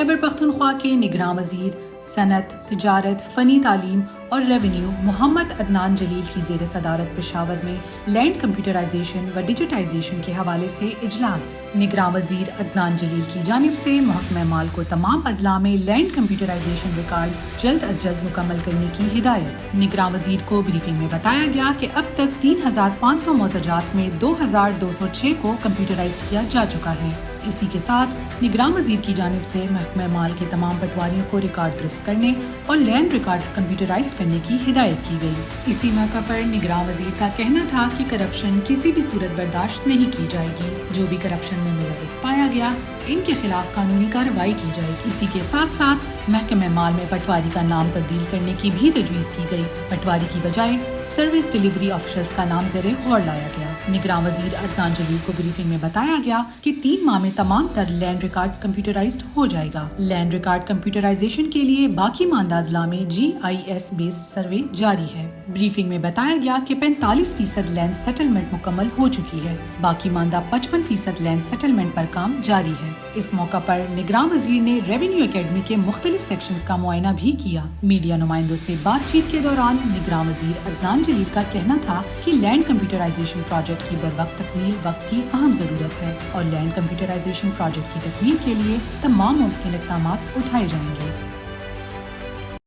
خیبر پختونخوا کے نگراں وزیر صنعت، تجارت، فنی تعلیم اور ریونیو محمد عدنان جلیل کی زیر صدارت پشاور میں لینڈ کمپیوٹرائزیشن و ڈیجیٹائزیشن کے حوالے سے اجلاس۔ نگراں وزیر عدنان جلیل کی جانب سے محکمہ مال کو تمام اضلاع میں لینڈ کمپیوٹرائزیشن ریکارڈ جلد از جلد مکمل کرنے کی ہدایت۔ نگراں وزیر کو بریفنگ میں بتایا گیا کہ اب تک 3500 معززات میں 2206 کو کمپیوٹرائز کیا جا چکا ہے۔ اسی کے ساتھ نگراں وزیر کی جانب سے محکمہ مال کے تمام پٹواریوں کو ریکارڈ درست کرنے اور لینڈ ریکارڈ کمپیوٹرائز کرنے کی ہدایت کی گئی۔ اسی موقع پر نگراں وزیر کا کہنا تھا کہ کرپشن کسی بھی صورت برداشت نہیں کی جائے گی۔ جو بھی کرپشن میں ملوث پایا گیا ان کے خلاف قانونی کارروائی کی جائے گی۔ اسی کے ساتھ ساتھ محکمہ مال میں پٹواری کا نام تبدیل کرنے کی بھی تجویز کی گئی۔ پٹواری کی بجائے سروس ڈیلیوری آفیسرز کا نام زیر غور لایا گیا۔ نگراں وزیر عدنان جلیل کو بریفنگ میں بتایا گیا کہ 3 ماہ میں تمام تر لینڈ ریکارڈ کمپیوٹرائزڈ ہو جائے گا۔ لینڈ ریکارڈ کمپیوٹرائزیشن کے لیے باقی ماندہ اضلاع میں GIS بیسڈ سروے جاری ہے۔ بریفنگ میں بتایا گیا کہ 45% لینڈ سیٹلمنٹ مکمل ہو چکی ہے، باقی ماندہ 55% لینڈ سیٹلمنٹ پر کام جاری ہے۔ اس موقع پر نگراں وزیر نے ریونیو اکیڈمی کے مختلف سیکشنز کا معائنہ بھی کیا۔ میڈیا نمائندوں سے بات چیت کے دوران نگراں وزیر عدنان جلیل کا کہنا تھا کہ لینڈ کمپیوٹرائزیشن پروجیکٹ کی بروقت تکمیل وقت کی اہم ضرورت ہے اور لینڈ کمپیوٹرائزیشن پروجیکٹ کی تکمیل کے لیے تمام ممکن اقدامات اٹھائے جائیں گے۔